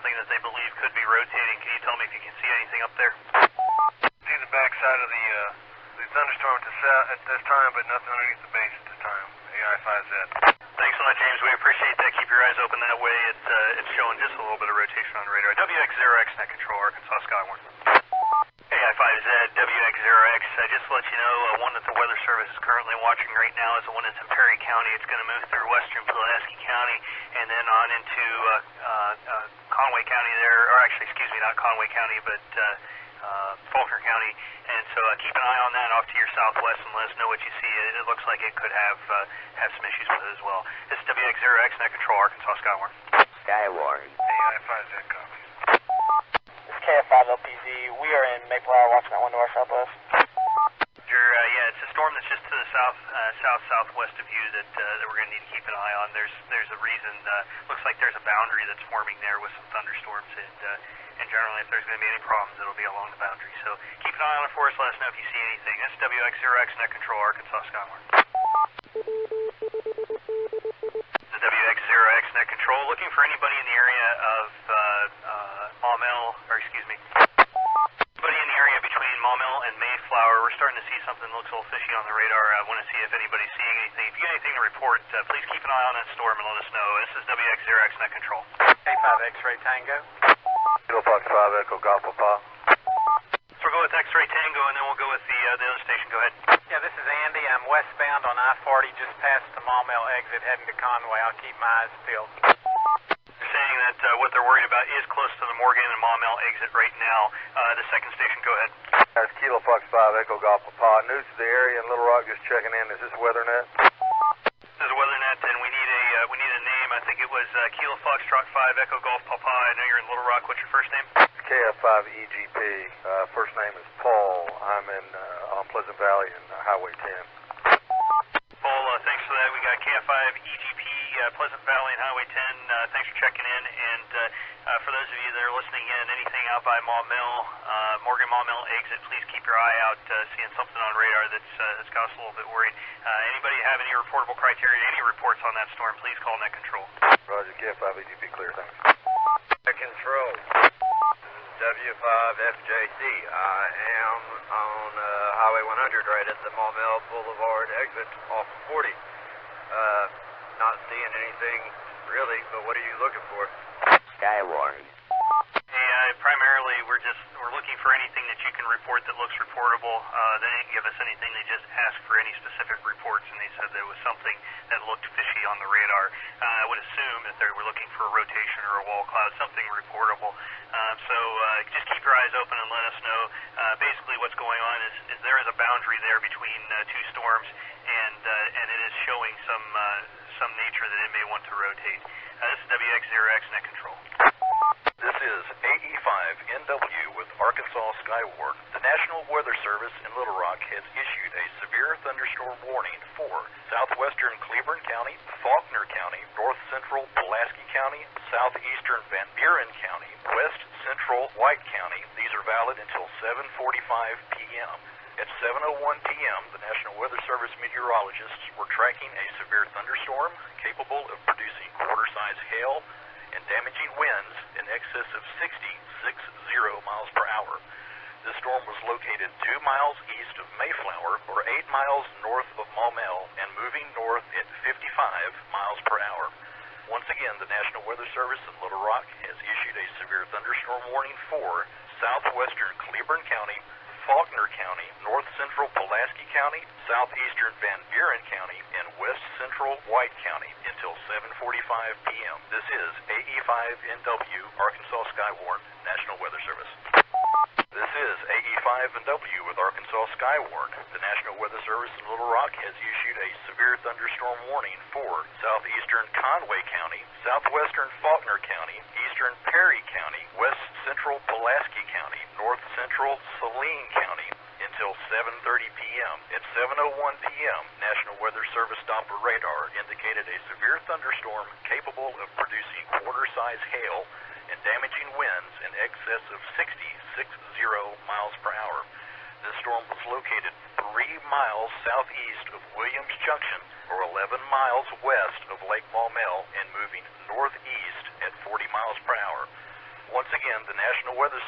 something that they believe could be rotating. Can you tell me if you can see anything up there? See the backside of the thunderstorm at this time, but nothing underneath the base at this time. AI5Z. Thanks so much, James. We appreciate that. Keep your eyes open that way. It's showing just a little bit of rotation on the radar. WX0X net control, Arkansas Skywarn. AI5Z, WX0X. Just to let you know, one that the Weather Service is currently watching right now is the one that's in Perry County. It's going to move through western Pulaski County and then on into Conway County there, or actually, excuse me, not Conway County, but Faulkner County. And so keep an eye on that off to your southwest and let us know what you see. It looks like it could have some issues with it as well. This is WX0X net control, Arkansas Skywarn. SKYWARN. AI5Z copies. This is KF5LPZ. We are in Mayflower watching that one to our southwest. Yeah, it's a storm that's just to the southwest of you that we're going to need to keep an eye on. There's a reason. Looks like there's a boundary that's forming there with some thunderstorms, and generally if there's going to be any problems, it'll be along the boundary. So keep an eye on it for us. Let us know if you see anything. This is WX0X net control, Arkansas Skywarn. The WX0X net control, looking for anybody in the area of Maumelle, or excuse me, anybody in the area between Maumelle and Mayflower. We're starting to see something that looks a little fishy on the radar. I want to see if anybody's seeing anything. If you get anything to report, please keep an eye on that storm and let us know. This is WX0X net control. A5 X-ray Tango. Kilo Fox 5 Echo Golf Papa. So we'll go with X-ray Tango and then we'll go with the other station. Go ahead. Yeah, this is Andy. I'm westbound on I-40 just past the Maumelle exit heading to Conway. I'll keep my eyes peeled. They're saying that what they're worried about is close to the Morgan and Maumelle exit right now. The second station, go ahead. That's Kilo Fox 5 Echo Golf Papa. News to the area in Little Rock, just checking in. Is this WeatherNet? This is WeatherNet, and we need a name. I think it was Kilo Fox Trot 5 Echo Golf Papa. I know you're in Little Rock. What's your first name? KF5EGP. First name is Paul. I'm on Pleasant Valley and Highway 10. Paul, thanks for that. We got KF5EGP, Pleasant Valley and Highway 10. Thanks for checking in. And for those of you that are listening in, anything out by Maumelle, Morgan Maumelle exit, please keep your eye out, seeing something on radar that's got us a little bit worried. Anybody have any reportable criteria, any reports on that storm, please call net control. Roger, KF5EGP clear, thanks. Net control. W5FJC. I am on Highway 100 right at the Maumelle Boulevard exit off 40. Not seeing anything really, but what are you looking for? SKYWARN. Hey, primarily we're looking for anything that you can report that looks reportable. They didn't give us anything. They just asked for any specific reports, and they said there was something that looked fishy on the radar. I would assume that they were looking for a rotation or a wall cloud, something reportable. So just keep your eyes open and let us know. Basically what's going on is there is a boundary there between two storms, and it is showing some nature that it may want to rotate. This is WX0X net control. This is AE5NW with Arkansas Skywarn. The National Weather Service in Little Rock has issued a severe thunderstorm warning for southwestern Cleburne County, Faulkner County, north central Pulaski County, southeastern Van Buren County, west central White County. These are valid until 7:45 p.m. At 7:01 p.m., the National Weather Service meteorologists were tracking a severe thunderstorm capable of producing quarter-size hail and damaging winds in excess of 60 miles per hour. This storm was located 2 miles east of Mayflower, or 8 miles north of Maumelle, and moving north at 55 miles per hour. Once again, the National Weather Service in Little Rock has issued a severe thunderstorm warning for southwestern Cleburne County, Faulkner County, north central Pulaski County, southeastern Van Buren County, and west central White County until 7:45 p.m. This is AE5NW, Arkansas Skywarn, National Weather Service. This is AE5NW with Arkansas Skywarn. The National Weather Service in Little Rock has issued a severe thunderstorm warning for southeastern Conway County, southwestern Faulkner County, eastern Perry County, west central Pulaski County, north central Saline County until 7:30 p.m. At 7:01 p.m., National Weather Service Doppler radar indicated a severe thunderstorm capable of producing quarter-size hail and damaging winds in excess of 60 miles per hour. This storm was located 3 miles southeast of Williams Junction, or 11 miles west of Lake Maumelle, and moving northeast at 40 miles per hour.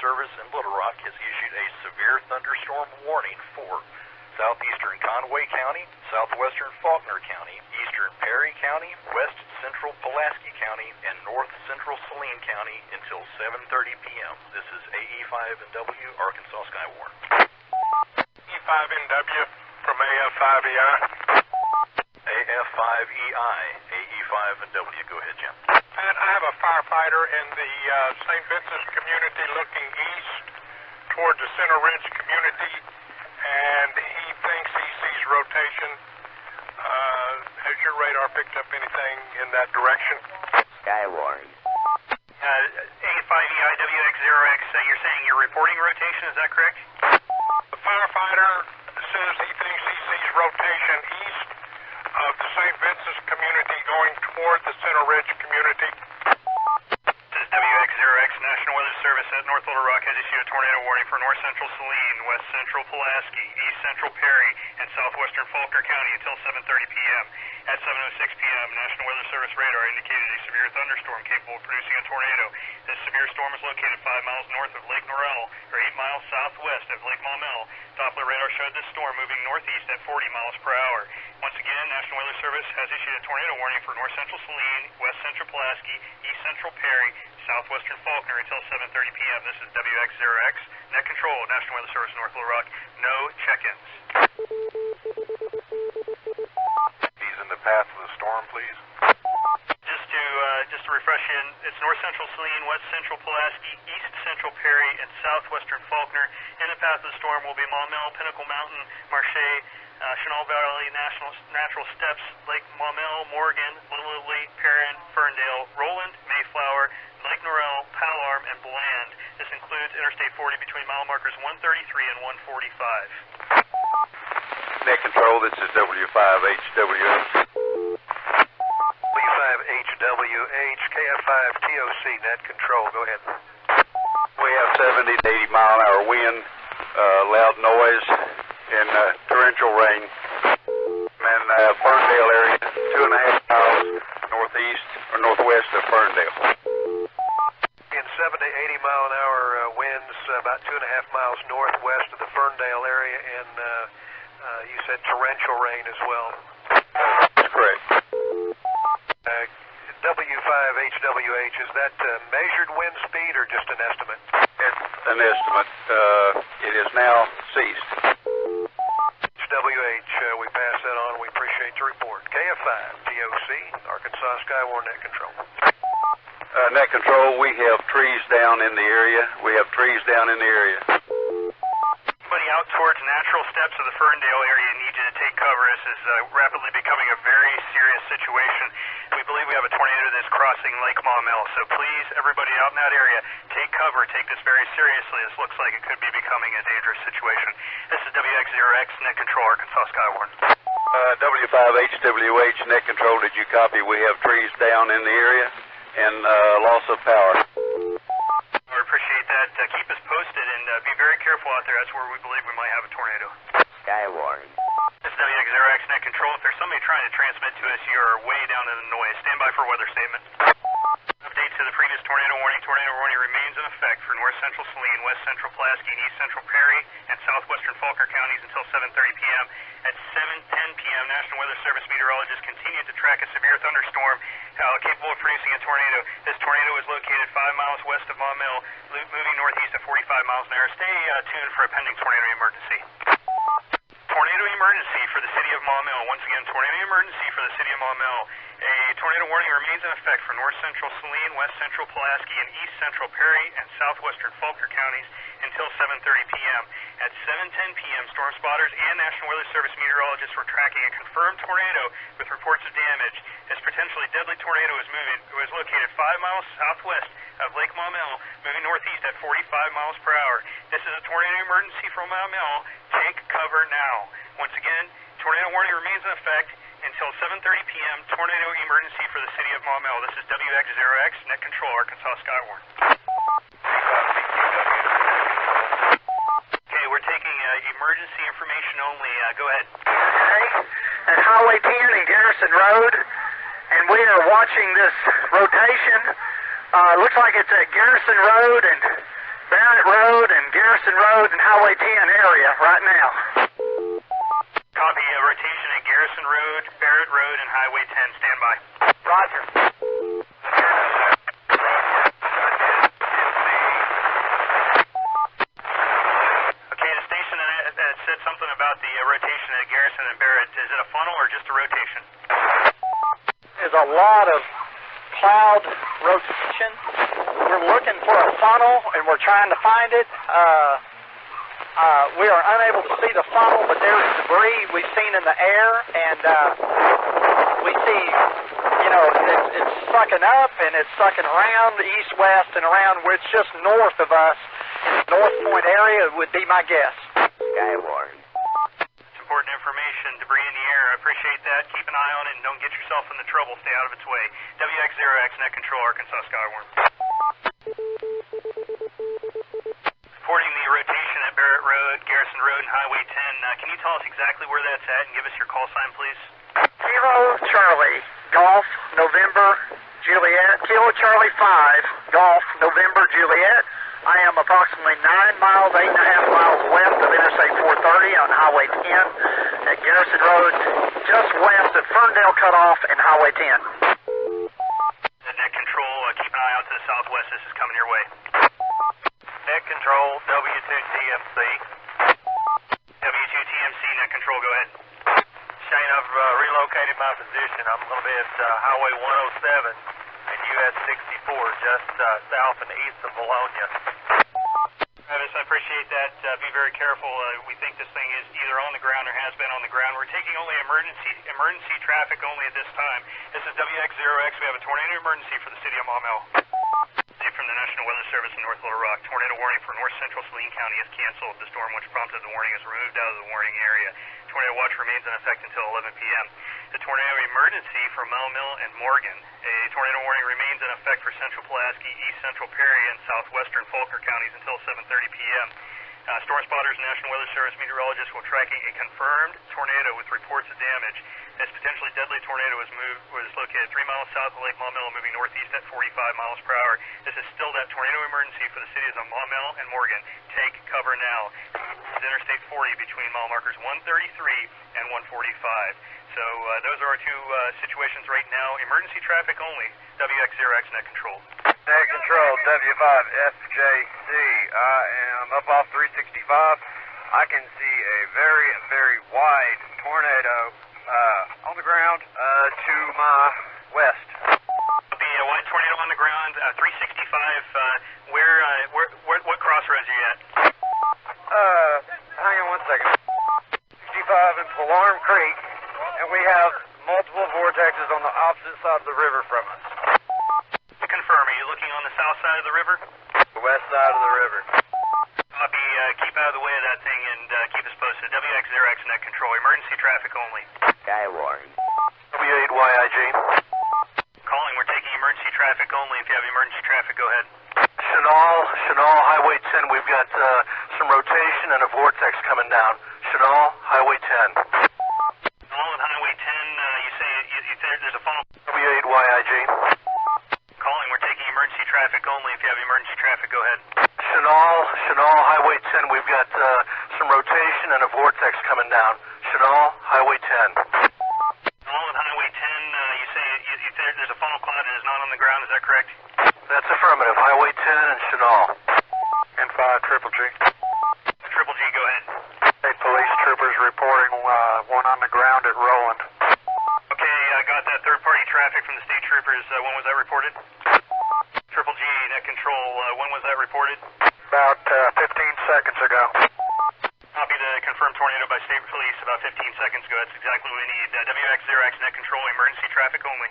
Service in Little Rock has issued a severe thunderstorm warning for southeastern Conway County, southwestern Faulkner County, eastern Perry County, west central Pulaski County, and north central Saline County until 7:30 p.m. This is AE5NW, Arkansas SKYWARN. E5NW from AF5EI. AF5EI, AE5NW. Go ahead, Jim. Pat, I have a firefighter in the St. Vincent community looking east toward the Center Ridge community, and he thinks he sees rotation. Has your radar picked up anything in that direction? SKYWARN. A5EI WX0X, you're saying you're reporting rotation, is that correct? The firefighter says he thinks he sees rotation east of the St. Vincent community going toward the Center Ridge community. This is WX0X. National Weather Service at North Little Rock has issued a tornado warning for north central Saline, west central Pulaski, east central Perry, and southwestern Faulkner County until 7:30 p.m. At 7:06 p.m., National Weather Service radar indicated a severe thunderstorm capable of producing a tornado. This severe storm is located 5 miles north of Lake Norrell, or 8 miles southwest of Lake Maumelle. Doppler radar showed this storm moving northeast at 40 miles per hour. Once again, National Weather Service has issued a tornado warning for north central Saline, west central Pulaski, east central Perry, southwestern Faulkner until 7:30 p.m. This is WX0X. Net control, National Weather Service, North Little Rock. No check-ins. He's in the path of the storm, please. Just to refresh you, it's north central Saline, west central Pulaski, east central Perry, and southwestern Faulkner. In the path of the storm will be Maumelle, Pinnacle Mountain, Marche, Chenal Valley Natural Steps, Lake Maumelle, Morgan, Little Italy, Perrin, Ferndale, Roland, Mayflower, Lake Norrell, Palarm, and Bland. This includes Interstate 40 between mile markers 133 and 145. Net control, this is W5HWH. W5HWH, KF5TOC, net control, go ahead. We have 70 to 80 mile an hour wind, loud noise, and torrential rain. And Ferndale area, 2.5 miles northeast or northwest of Ferndale. In 70 to 80 mile an hour winds, about 2.5 miles northwest of the Ferndale area, and you said torrential rain as well. That's correct. W5HWH, is that measured wind speed or just an estimate? It's an estimate. It is now ceased. HWH, we pass that on. We appreciate the report. KF5TOC, Arkansas SKYWARN net control. Net control, we have trees down in the area. Anybody out towards natural steps of the Ferndale area need you to take cover. This is rapidly becoming a very serious situation. We believe we have a tornado that's crossing Lake Maumelle, so please, everybody out in that area, take cover, take this very seriously. This looks like it could be becoming a dangerous situation. This is WX0X, net control, Arkansas SKYWARN. W5HWH, net control, did you copy? We have trees down in the area and loss of power. We appreciate that. Keep us posted and be very careful out there. That's where we believe we might have a tornado. SKYWARN. This is WX0X net control. If there's somebody trying to transmit to us, you are way down in the noise. Stand by for weather statement. Update to the previous tornado warning. Tornado warning remains in effect for north central Saline, west central Pulaski, and east central Perry, and southwestern Faulkner counties until 7:30 p.m. At 7:10 p.m., National Weather Service meteorologists continue to track a severe thunderstorm capable of producing a tornado. This tornado is located 5 miles west of Maumelle, moving northeast at 45 miles an hour. Stay tuned for a pending tornado emergency. Tornado emergency for the city of Maumelle. Once again, tornado emergency for the city of Maumelle. A tornado warning remains in effect for north central Saline, west central Pulaski, and east central Perry and southwestern Faulkner counties until 7:30 p.m. At 7:10 p.m., storm spotters and National Weather Service meteorologists were tracking a confirmed tornado with reports of damage. This potentially deadly tornado was located 5 miles southwest of Lake Maumelle, moving northeast at 45 miles per hour. This is a tornado emergency from Maumelle. Take cover now. Once again, tornado warning remains in effect until 7:30 p.m. Tornado emergency for the city of Maumelle. This is WX0X, net control, Arkansas SKYWARN. Okay, we're taking emergency information only. Go ahead. Okay, at Highway 10 and Garrison Road, and we are watching this rotation. Looks like it's at Garrison Road and Barrett Road and Garrison Road and Highway 10 area right now. Copy, rotation at Garrison Road, Barrett Road, and Highway 10. Stand by. Roger. Okay, the station that said something about the rotation at Garrison and Barrett. Is it a funnel or just a rotation? There's a lot of cloud rotation. We're looking for a funnel, and we're trying to find it. We are unable to see the funnel, but there's debris we've seen in the air, and we see, it's sucking up, and it's sucking around east, west, and around where it's just north of us. In the North Point area would be my guess. SKYWARN. It's important information. Debris in the air. I appreciate that. Keep an eye on it and don't get yourself into trouble. Stay out of its way. WX0X, Net Control, Arkansas SKYWARN. Reporting the rotation at Barrett Road, Garrison Road, and Highway 10. Can you tell us exactly where that's at and give us your call sign, please? Kilo Charlie, Golf, November, Juliet. Kilo Charlie 5, Golf, November, Juliet. I am approximately 9 miles, 8.5 miles west of Interstate 430 on Highway 10 at Garrison Road, just west of Ferndale Cutoff and Highway 10. Net Control, keep an eye out to the southwest. This is coming your way. Net Control, W2TMC. W2TMC, Net Control, go ahead. Shane, I've relocated my position. I'm going to be at Highway 107 and US 64, just south and east of Vilonia. Travis, I appreciate that. Be very careful. We think this thing is either on the ground or has been on the ground. We're taking only emergency traffic only at this time. This is WX0X. We have a tornado emergency for the city of Maumelle. From the National Weather Service in North Little Rock. Tornado warning for north central Saline County is canceled. The storm which prompted the warning is removed out of the warning area. Tornado watch remains in effect until 11 p.m. The tornado emergency for Maumelle and Morgan. A tornado warning remains in effect for central Pulaski, east central Perry, and southwestern Faulkner counties until 7:30 p.m. Storm spotters and National Weather Service meteorologists will tracking a confirmed tornado with reports of damage. This potentially deadly tornado was located 3 miles south of Lake Maumelle, moving northeast at 45 miles per hour. This is still that tornado emergency for the cities of Maumelle and Morgan. Take cover now. This is Interstate 40 between mile markers 133 and 145. So those are our two situations right now. Emergency traffic only. WX0X Net Control. Net Control, W5FJC. I am up off 365. I can see a very, very wide tornado on the ground to my west. The white tornado on the ground, 365. What crossroads are you at? Hang on one second. 65 and Alarm Creek, and we have multiple vortexes on the opposite side of the river from us. Confirm, are you looking on the south side of the river? The west side of the river. Copy, keep out of the way of that thing and keep us posted. WX0X Net Control, emergency traffic only. SKYWARN. W8YIG. Calling, we're taking emergency traffic only. If you have emergency traffic, go ahead. Chenal, Highway 10, we've got some rotation and a vortex coming down. Chenal, Highway 10. Chenal and Highway 10, you say there's a funnel. W8YIG. Calling, we're taking emergency traffic only. If you have emergency traffic, go ahead. Chenal, Highway 10, we've got some rotation and a vortex coming down. Chenal, Highway 10. Chenal and Highway 10, you say there's a funnel cloud and is not on the ground, is that correct? That's affirmative. Highway 10 and Chenal. And 5 Triple G. Triple G, go ahead. Hey, police troopers reporting one on the ground at Roland. Okay, I got that third-party traffic from the state troopers. When was that reported? Triple G, Net Control, when was that reported? About 15 seconds ago. Copy the confirmed tornado by state police about 15 seconds ago. That's exactly what we need. WX0X Net Control, emergency traffic only.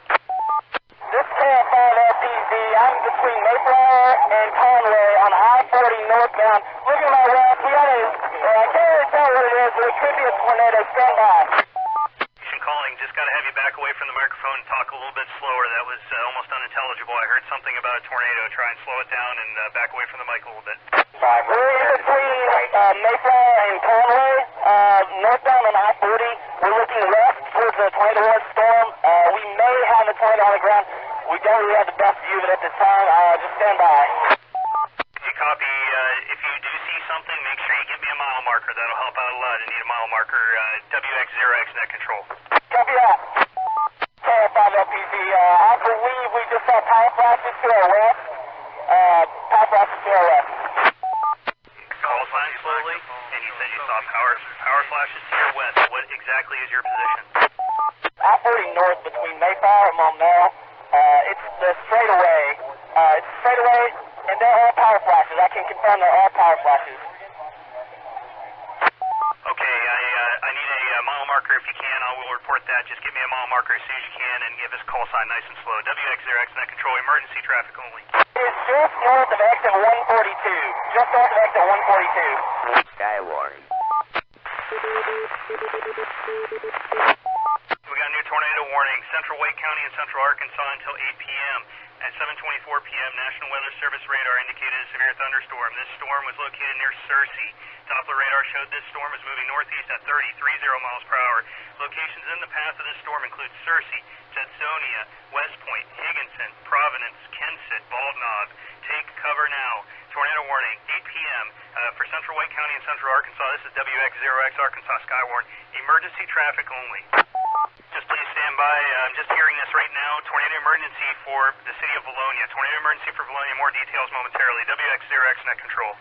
This is KF5FTZ. I'm between Mayflower and Conway on I-40 northbound. Looking at my left, we got I can't really tell what it is, but it could be a tornado. Stand by. Calling, just got to have you back away from the microphone and talk a little bit slower. That was almost unintelligible. I heard something about a tornado. Try and slow it down and back away from the mic a little bit. We're in between Mayflower and Conway, northbound on I-40. We're looking left towards the tornado watch storm. We may have a tornado on the ground. We don't really have the best view of it at this time. Just stand by. You copy. something, make sure you give me a mile marker. That'll help out a lot. I need a mile marker. WX0X net control. Copy that. KF5LPZ, I believe we just saw power flashes to our west. Power flashes to our west. Call sign slowly, and you said you saw power flashes to your west. What exactly is your position? I-40 north between Mayflower and Maumelle. It's the straightaway. It's straightaway, and they're all power flashes. I can confirm they're all power flashes. Okay, I need a mile marker if you can. I will report that. Just give me a mile marker as soon as you can and give us call sign nice and slow. WX0X net control, emergency traffic only. It's just north of exit 142. Just north of exit 142. SKYWARN. We got a new tornado warning. Central Wake County and Central Arkansas until 8 p.m. At 7:24 p.m., National Weather Service radar indicated a severe thunderstorm. This storm was located near Searcy. Doppler radar showed this storm was moving northeast at 30 miles per hour. Locations in the path of this storm include Searcy, Jetsonia, West Point, Higginson, Providence, Kensett, Bald Knob. Take cover now. Tornado warning, 8 p.m. For Central Wake County and Central Arkansas. This is WX0X Arkansas SKYWARN. Emergency traffic only. Just please stand by. I'm just hearing this right now. Tornado emergency for the city of Vilonia. Tornado emergency for Vilonia. More details momentarily. WX0X net control.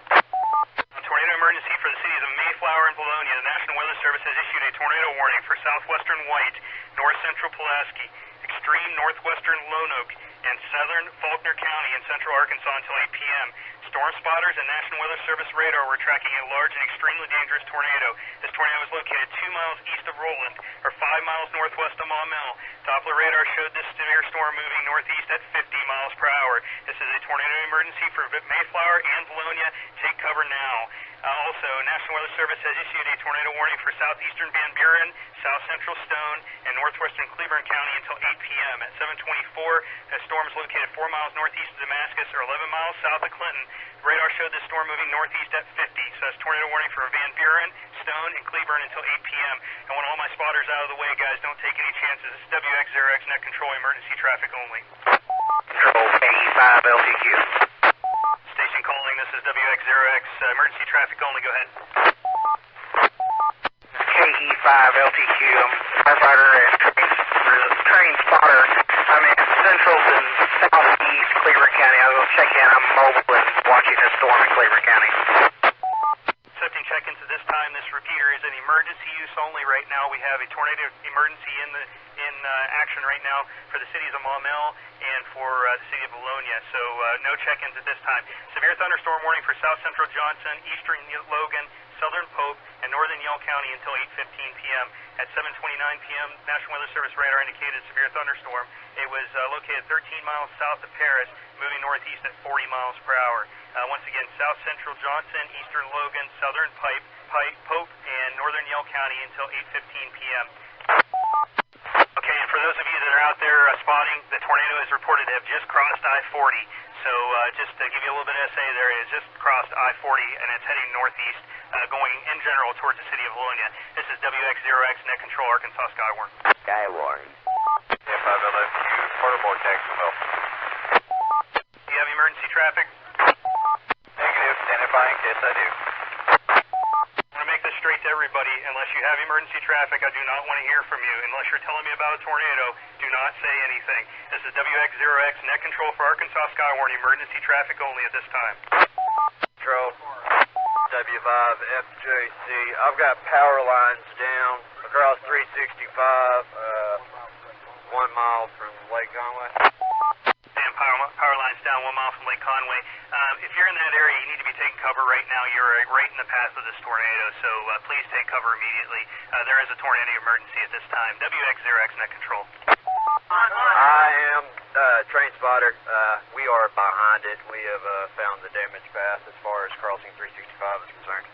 Tornado emergency for the cities of Mayflower and Vilonia. The National Weather Service has issued a tornado warning for southwestern White, north central Pulaski, extreme northwestern Lonoke, and southern Faulkner County in central Arkansas until 8 p.m. Storm spotters and National Weather Service radar were tracking a large and extremely dangerous tornado. This tornado was located 2 miles east of Roland, or 5 miles northwest of Maumelle. Doppler radar showed this severe storm moving northeast at 50 miles per hour. This is a tornado emergency for Mayflower and Vilonia. Take cover now. Also, National Weather Service has issued a tornado warning for southeastern Van Buren, south central Stone, and northwestern Cleburne County until 8 p.m. At 7:24, the storm is located 4 miles northeast of Damascus, or 11 miles south of Clinton. Radar showed this storm moving northeast at 50, so that's tornado warning for Van Buren, Stone, and Cleburne until 8 p.m. I want all my spotters out of the way, guys. Don't take any chances. This is WX0X net control, emergency traffic only. Control KE5LTQ. Station calling, this is WX0X, emergency traffic only, go ahead. KE5LTQ, I'm firefighter and train spotter. I'm in central and southeast Cleveland County. I will check in. I'm mobile and watching this storm in Cleveland County. Accepting check-ins at this time. This repeater is in emergency use only right now. We have a tornado emergency in action right now for the cities of Maumelle and for the city of Vilonia. So no check-ins at this time. Severe thunderstorm warning for south central Johnson, eastern Logan, southern Pope, and northern Yell County until 8:15 p.m. At 7:29 p.m., National Weather Service radar indicated severe thunderstorm. It was located 13 miles south of Paris, moving northeast at 40 miles per hour. Once again, south central Johnson, eastern Logan, southern Pope, and northern Yell County until 8:15 p.m. Okay, and for those of you that are out there spotting, the tornado is reported to have just crossed I-40. So just to give you a little bit of SA there, it has just crossed I-40 and it's heading northeast, going in general towards the city of Vilonia. This is WX0X net control, Arkansas SKYWARN. SKYWARN. F5LFQ, Baltimore, Jacksonville. Do you have emergency traffic? Negative, standing by in case I do. I'm going to make this straight to everybody. Unless you have emergency traffic, I do not want to hear from you. Unless you're telling me about a tornado, do not say anything. This is WX0X net control for Arkansas SKYWARN, emergency traffic only at this time. Control, W5FJC. I've got power lines down across 365, 1 mile from Lake Conway. And power lines down 1 mile from Lake Conway. If you're in that area, you need to be taking cover right now. You're right in the path of this tornado, so please take cover immediately. There is a tornado emergency at this time. WX0X net control. I am train spotter. We are behind it. We have found the damage path as far as crossing 365 is concerned.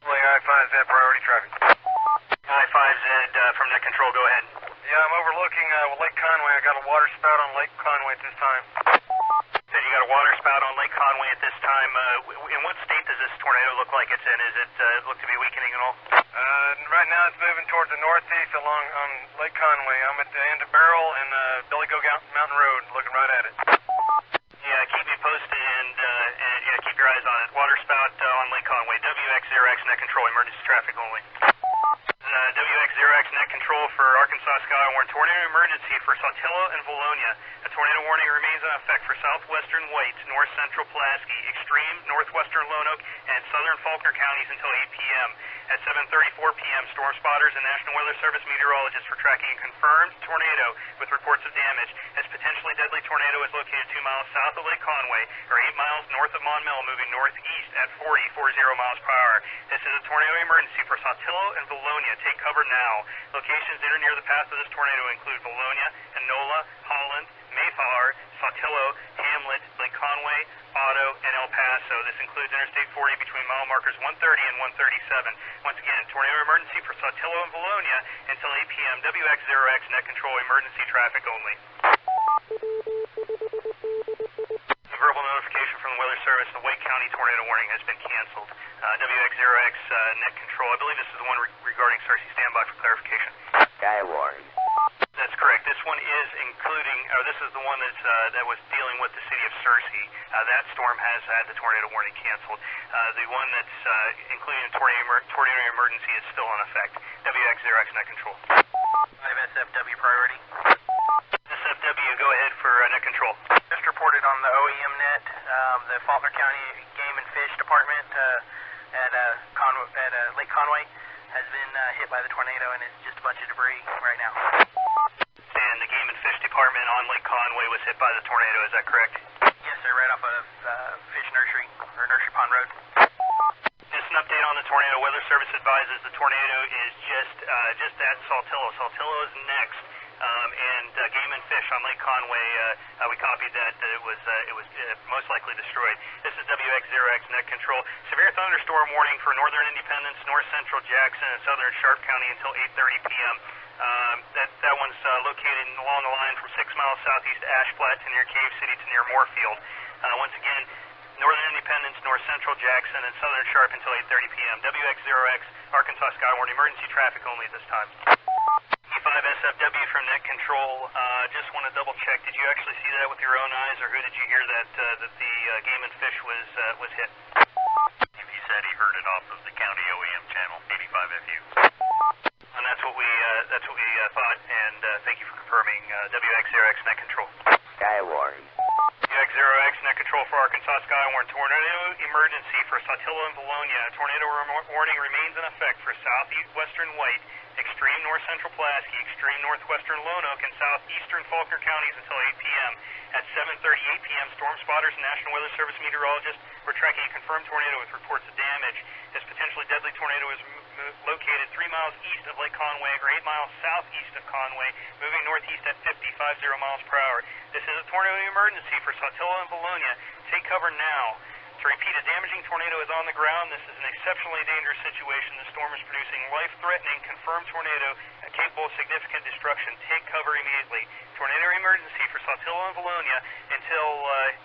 I-5Z priority traffic. I-5Z from net control, go ahead. Yeah, I'm overlooking Lake Conway. I got a water spout on Lake Conway at this time. Said you got a water spout on Lake Conway at this time. In what state does this tornado look like it's in? Is it look to be weakening at all? Right now it's moving towards the northeast along on Lake Conway. I'm at the end of Barrel and Billy Go Mountain Road, looking right at it. Yeah, keep me posted and yeah, keep your eyes on it. Water spout on Lake Conway. WX net control, emergency traffic only. WX0X net control for Arkansas SKYWARN. Tornado emergency for Saltillo and Vilonia. A tornado warning remains in effect for southwestern White, north central Pulaski, extreme northwestern Lonoke, and southern Faulkner counties until 8 p.m. At 7:34 p.m., storm spotters and National Weather Service meteorologists were tracking a confirmed tornado with reports of damage. This potentially deadly tornado is located 2 miles south of Lake Conway, or 8 miles north of Monmel, moving northeast at 40 miles per hour. This is a tornado emergency for Saltillo and Vilonia. Take cover now. Locations in or near the path of this tornado include Vilonia, Enola, Holland, Mayflower, Saltillo, Hamlet, Lake Conway, Otto, and El Paso. This includes Interstate 40 between mile markers 130 and 137. Once again, tornado emergency for Saltillo and Vilonia until 8 p.m. WX0X net control, emergency traffic only. Verbal notification from the Weather Service, the White County tornado warning has been canceled. WX0X net control, I believe this is the one regarding Searcy. Standby for clarification. SKYWARN. That's correct. This one is including, or this is the one that's, that was dealing with the city of Searcy. That storm has had the tornado warning canceled. The one that's including tornado emergency is still in effect. WX0X net control. 5 SFW priority. SFW, go ahead for net control. Just reported on the OEM net, the Faulkner County Game and Fish Department at Lake Conway has been hit by the tornado, and it's just a bunch of debris right now. And the Game and Fish Department on Lake Conway was hit by the tornado, is that correct? Yes, sir, right off of Fish Nursery, or Nursery Pond Road. Just an update on the tornado. Weather Service advises the tornado is just at Saltillo. Saltillo is next. And Game and Fish on Lake Conway, we copied that it was most likely destroyed. This is WX0X net control. Severe thunderstorm warning for northern Independence, north central Jackson, and southern Sharp County until 8:30 p.m. That one's located along the line from 6 miles southeast of Ash Flat to near Cave City to near Moorfield. Once again, northern Independence, north central Jackson, and southern Sharp until 8:30 p.m. WX0X Arkansas SKYWARN, emergency traffic only at this time. 5 SFW from net control. Just want to double check. Did you actually see that with your own eyes, or who did you hear that the Game and Fish was hit? He said he heard it off of the county OEM channel, 85FU. And that's what we thought. And thank you for confirming. WX0X net control. SKYWARN. WX0X net control for Arkansas SKYWARN. Tornado emergency for Saltillo and Vilonia. A tornado warning remains in effect for southwestern White, extreme north central Pulaski, extreme northwestern Lonoke, and southeastern Faulkner counties until 8 p.m. At 7:38 p.m., storm spotters and National Weather Service meteorologists were tracking a confirmed tornado with reports of damage. This potentially deadly tornado is located 3 miles east of Lake Conway, or 8 miles southeast of Conway, moving northeast at 50 miles per hour. This is a tornado emergency for Saltillo and Vilonia. Take cover now. To repeat, a damaging tornado is on the ground. This is an exceptionally dangerous situation. The storm is producing life-threatening confirmed tornado capable of significant destruction. Take cover immediately. Tornado emergency for Saltillo and Vilonia until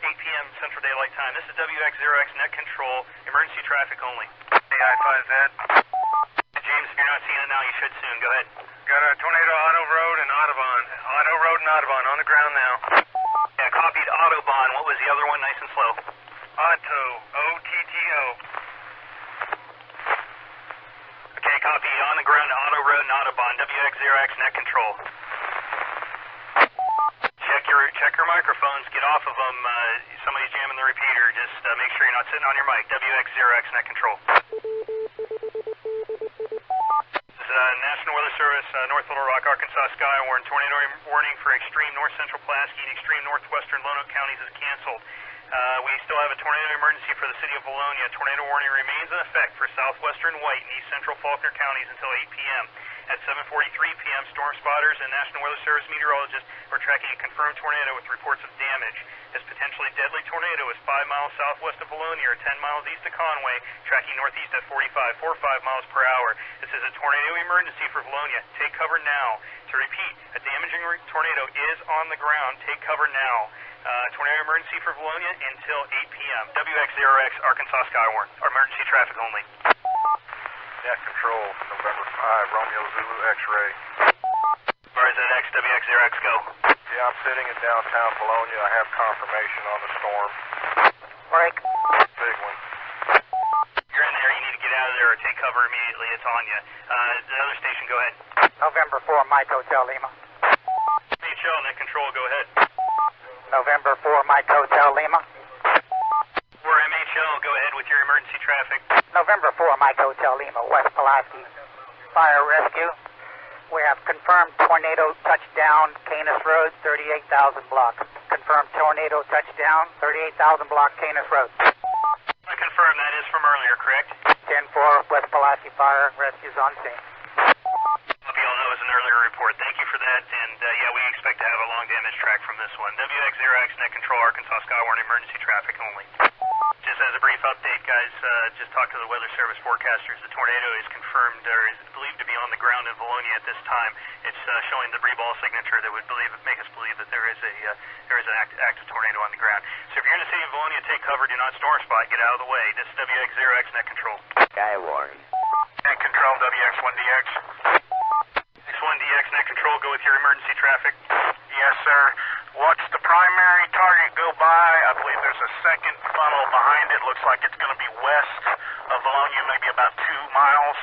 8 p.m. Central Daylight Time. This is WX0X net control. Emergency traffic only. AI5Z. James, if you're not seeing it now, you should soon. Go ahead. Got a tornado Otto Road and Audubon. Otto Road and Audubon on the ground now. Yeah, copied Autobahn. What was the other one? Nice and slow. Otto. O-T-T-O. Okay, copy. On the ground, Auto Road and Autobahn. WX0X net control. Check your microphones. Get off of them. Somebody's jamming the repeater. Just make sure you're not sitting on your mic. WX0X net control. This is National Weather Service, North Little Rock, Arkansas SKYWARN. Tornado warning for extreme north central Pulaski and extreme northwestern Lonoke counties is canceled. We still have a tornado emergency for the city of Vilonia. Tornado warning remains in effect for southwestern White and east central Faulkner counties until 8 p.m. At 7:43 p.m., storm spotters and National Weather Service meteorologists were tracking a confirmed tornado with reports of damage. This potentially deadly tornado is 5 miles southwest of Vilonia, or 10 miles east of Conway, tracking northeast at 45 miles per hour. This is a tornado emergency for Vilonia. Take cover now. To repeat, a damaging tornado is on the ground. Take cover now. Tornado emergency for Vilonia until 8 p.m. WX0X Arkansas SKYWARN. Emergency traffic only. Net control, November 5, Romeo Zulu X-ray. RZX, WX0X, go. Yeah, I'm sitting in downtown Vilonia. I have confirmation on the storm. Break. Big one. You're in there. You need to get out of there or cover immediately. It's on you. The other station, go ahead. November 4, Mike Hotel Lima. MHL, net control, go ahead. November 4, Mike Hotel Lima. For MHL, go ahead with your emergency traffic. November 4, Mike Hotel Lima, West Pulaski. Fire rescue. We have confirmed tornado touchdown, Canis Road, 38,000 block. Confirmed tornado touchdown, 38,000 block, Canis Road. I confirm that is from earlier, correct? 10-4, West Pulaski Fire rescue's on scene. Hope you all know it was an earlier report. Thank you for that, and yeah, we expect to have a long damage track from this one. WX0X, net control, Arkansas SKYWARN, emergency traffic only. Just as a brief update, guys, just talked to the Weather Service forecasters. The tornado is confirmed, or is believed to be on the ground in Vilonia at this time. It's showing the debris ball signature that would make us believe that there is an active tornado on the ground. So if you're in the city of Vilonia, take cover, do not storm spot, get out of the way. This is WX0X, net control. SKYWARN. Net control, WX1DX. X1DX, net control, go with your emergency traffic. Yes, sir. Watch the primary target go by. I believe there's a second funnel behind it. Looks like it's going to be west of Vilonia, maybe about 2 miles.